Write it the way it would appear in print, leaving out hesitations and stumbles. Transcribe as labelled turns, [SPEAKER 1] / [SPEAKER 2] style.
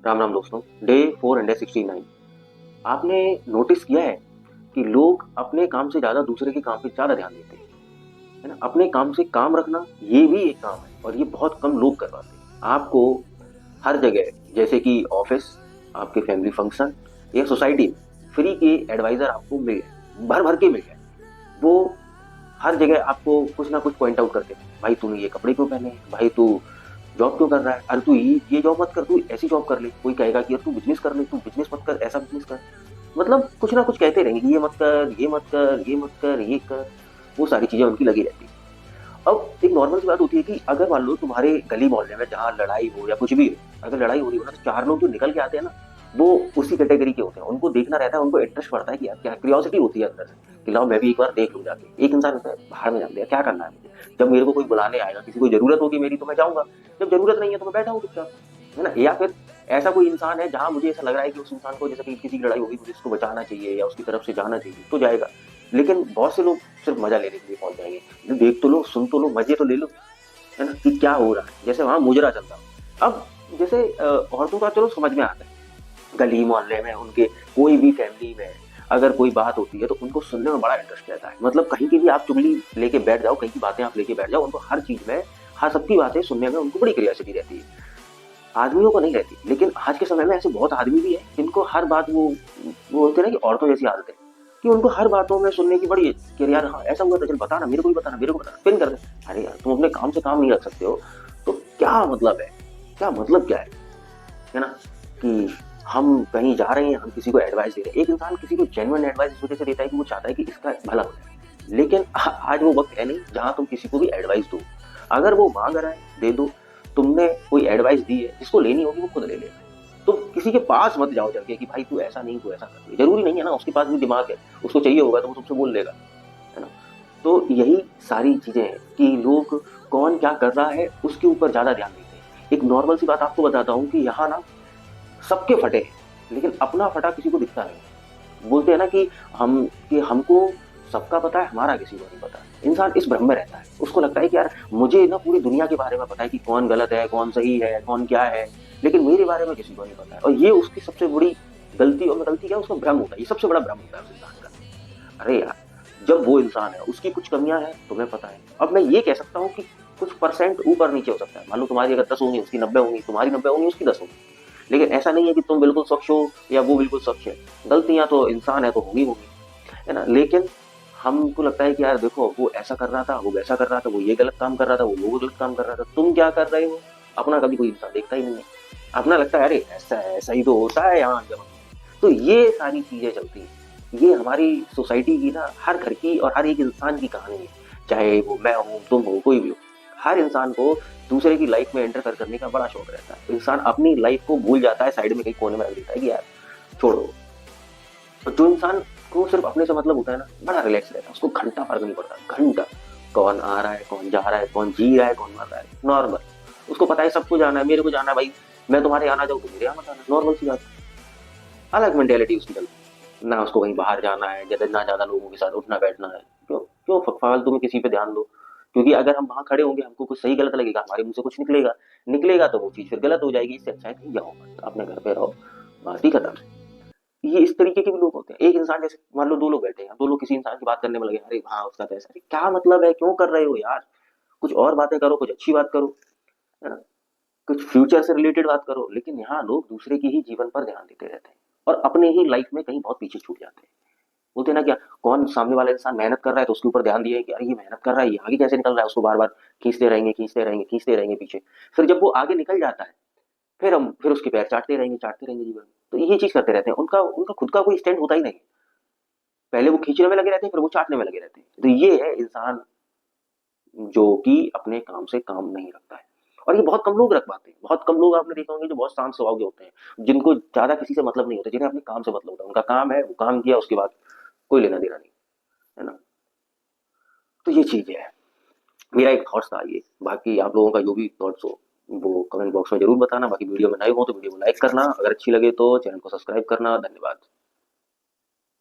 [SPEAKER 1] राम राम दोस्तों। डे 469। आपने नोटिस किया है कि लोग अपने काम से ज्यादा दूसरे के काम पे ज्यादा ध्यान देते हैं, है ना। अपने काम से काम रखना ये भी एक काम है और ये बहुत कम लोग कर पाते हैं। आपको हर जगह, जैसे कि ऑफिस, आपके फैमिली फंक्शन या सोसाइटी में फ्री के एडवाइजर आपको मिल गए, भर भर के मिल गए। वो हर जगह आपको कुछ ना कुछ पॉइंट आउट करते हैं। भाई तूने ये कपड़े क्यों पहने, भाई तू जॉब क्यों कर रहा है, अरे तू ये जॉब मत कर, तू ऐसी जॉब कर ले। कोई कहेगा कि यार तू बिजनेस कर ले, तू बिजनेस मत कर, ऐसा बिजनेस कर। मतलब कुछ ना कुछ कहते रहेंगे कि ये मत कर, ये मत कर, ये मत कर, ये कर। वो सारी चीजें उनकी लगी रहती है। अब एक नॉर्मल सी बात होती है कि अगर मान लो तुम्हारे गली मोहल्ले में जहाँ लड़ाई हो या कुछ भी हो, अगर लड़ाई हो रही हो ना, तो चार लोग जो निकल के आते हैं ना, वो उसी कैटेगरी के होते हैं। उनको देखना रहता है, उनको इंटरेस्ट पड़ता है कि यार क्या क्यूरियोसिटी होती है अंदर से कि लाओ मैं भी एक बार देख लूं जाके। एक इंसान होता है बाहर में जान दिया क्या करना है मुझे, जब मेरे को कोई बुलाने आएगा, किसी को जरूरत होगी मेरी तो मैं जाऊंगा, जब जरूरत नहीं है तो मैं बैठा हूँ चुपचाप, है ना। या फिर ऐसा कोई इंसान है जहां मुझे ऐसा लग रहा है कि उस इंसान को, जैसे कि किसी की लड़ाई होगी, मुझे उसको बचाना चाहिए या उसकी तरफ से जाना चाहिए तो जाएगा। लेकिन बहुत से लोग सिर्फ मजा लेने के लिए पहुंच जाएंगे। देख तो लो, सुन तो लो, मजे तो ले लो, है ना, कि क्या हो रहा है। जैसे वहां मुजरा चल रहा हो। अब जैसे औरतों का चलो समझ में आता है, गली मोहल्ले में उनके कोई भी फैमिली में अगर कोई बात होती है तो उनको सुनने में बड़ा इंटरेस्ट रहता है। मतलब कहीं की भी आप चुगली लेके बैठ जाओ, कहीं की बातें आप लेके बैठ जाओ, उनको हर चीज में, हर सबकी बातें सुनने में उनको बड़ी क्रियोसिटी रहती है। आदमियों को नहीं रहती। लेकिन आज के समय में ऐसे बहुत आदमी भी है जिनको हर बात वो होते हैं ना कि औरतों जैसी आदत है कि उनको हर बातों में सुनने की बड़ी, कि यार हाँ ऐसा हुआ था, चल बताना, मेरे को भी बताना, मेरे को बताना, पिन कर दे। अरे यार तुम अपने काम से काम नहीं रख सकते हो तो क्या मतलब है, क्या मतलब क्या है ना। कि हम कहीं जा रहे हैं, हम किसी को एडवाइस दे रहे हैं। एक इंसान किसी को जेन्युइन एडवाइस इस वजह से देता है कि वो चाहता है कि इसका भला हो जाए। लेकिन आज वो वक्त है नहीं जहां तुम किसी को भी एडवाइस दो। अगर वो मांग रहा है दे दो। तुमने कोई एडवाइस दी है, जिसको लेनी होगी वो खुद ले लेगा। तुम किसी के पास मत जाओ जाके कि भाई तू ऐसा नहीं, तू ऐसा कर ले। जरूरी नहीं है ना, उसके पास भी दिमाग है, उसको चाहिए होगा तो वो तुमसे बोल लेगा, है ना। तो यही सारी चीजें हैं कि लोग कौन क्या कर रहा है उसके ऊपर ज्यादा ध्यान देते हैं। एक नॉर्मल सी बात आपको बताता हूँ कि यहाँ ना सबके फटे हैं लेकिन अपना फटा किसी को दिखता नहीं। बोलते हैं ना कि हमको सबका पता है, हमारा किसी को नहीं पता। इंसान इस भ्रम में रहता है, उसको लगता है कि यार मुझे ना पूरी दुनिया के बारे में पता है कि कौन गलत है, कौन सही है, कौन क्या है, लेकिन मेरे बारे में किसी को नहीं पता है। और ये उसकी सबसे बड़ी गलती, और गलती क्या, उसका भ्रम होता है। ये सबसे बड़ा भ्रम होता है उस इंसान का। अरे यार, जब वो इंसान है उसकी कुछ कमियां हैं तुम्हें पता है। अब मैं ये कह सकता हूँ कि कुछ परसेंट ऊपर नीचे हो सकता है। मान लो तुम्हारी अगर 10 होंगी, उसकी 90 होंगी, तुम्हारी 90 होंगी, उसकी 10 होंगी। लेकिन ऐसा नहीं है कि तुम बिल्कुल स्वच्छ हो या वो बिल्कुल स्वच्छ है। गलतियां तो इंसान है तो होगी होगी, है ना। लेकिन हमको लगता है कि यार देखो वो ऐसा कर रहा था, वो वैसा कर रहा था, वो ये गलत काम कर रहा था, वो गलत काम कर रहा था, तुम क्या कर रहे हो। अपना कभी कोई इंसान देखता ही नहीं है। अपना लगता है अरे ऐसा है, ऐसा ही तो होता है यहाँ जब। तो ये सारी चीजें चलती हैं। ये हमारी सोसाइटी की ना, हर घर की और हर एक इंसान की कहानी है। चाहे वो मैं हूँ, तुम हो, कोई भी हो। हर इंसान को दूसरे की लाइफ में एंटर करने का बड़ा शौक रहता है। इंसान अपनी लाइफ को भूल जाता है, साइड में कहीं कोने में रख देता है कि यार छोड़ो। तो जो इंसान को सिर्फ अपने से मतलब होता है ना, बड़ा रिलैक्स रहता है, उसको घंटा फर्क नहीं पड़ता। घंटा कौन आ रहा है, कौन जा रहा है, कौन जी रहा है, कौन मर रहा है, नॉर्मल। उसको पता है सबको जाना है, मेरे को जाना है भाई। मैं तुम्हारे आना जाऊँ तो मेरे यहाँ मत आना, नॉर्मल सी बात। अलग मेंटेलिटी उसकी चलती। ना उसको कहीं बाहर जाना है, ज्यादा ना ज्यादा लोगों के साथ उठना बैठना है। क्यों क्यों फालतू में किसी पे ध्यान दो। क्योंकि अगर हम वहां खड़े होंगे, हमको कुछ सही गलत लगेगा, हमारे मुंह से कुछ निकलेगा, निकलेगा तो वो चीज फिर गलत हो जाएगी। इससे अच्छा है कहीं जाओ मत, अपने घर पे रहो, बात ही खत्म। ये इस तरीके के भी लोग होते हैं। एक इंसान, जैसे मान लो दो लोग बैठे हैं, दो लोग किसी इंसान की बात करने में लगे, अरे हाँ उसका तो ऐसा, अरे क्या मतलब है, क्यों कर रहे हो यार। कुछ और बातें करो, कुछ अच्छी बात करो, है ना। कुछ फ्यूचर से रिलेटेड बात करो। लेकिन यहाँ लोग दूसरे के ही जीवन पर ध्यान देते रहते हैं और अपने ही लाइफ में कहीं बहुत पीछे छूट जाते हैं। बोलते हैं ना क्या, कौन सामने वाला इंसान मेहनत कर रहा है तो उसके ऊपर ध्यान दिए कि अरे ये मेहनत कर रहा है, ये आगे कैसे निकल रहा है, उसको बार बार खींचते रहेंगे, खींचते रहेंगे, खींचते रहेंगे पीछे। फिर जब वो आगे निकल जाता है, फिर उसके पैर चाटते रहेंगे जीवन में। तो ये चीज करते रहते हैं। उनका उनका खुद का कोई स्टैंड होता ही नहीं। पहले वो खींचने में लगे रहते हैं, फिर वो चाटने में लगे रहते हैं। तो ये है इंसान जो कि अपने काम से काम नहीं रखता है। और ये बहुत कम लोग रख पाते हैं। बहुत कम लोग आपने देखा होंगे जो बहुत शांत स्वभाव के होते हैं, जिनको ज्यादा किसी से मतलब नहीं होता, जिन्हें अपने काम से मतलब होता है। उनका काम है, वो काम किया, उसके बाद कोई लेना देना नहीं, है ना। तो ये चीज है। मेरा एक थॉट्स था ये। बाकी आप लोगों का जो भी थॉट्स हो वो कमेंट बॉक्स में जरूर बताना। बाकी वीडियो में नए हो तो वीडियो को लाइक करना, अगर अच्छी लगे तो चैनल को सब्सक्राइब करना। धन्यवाद।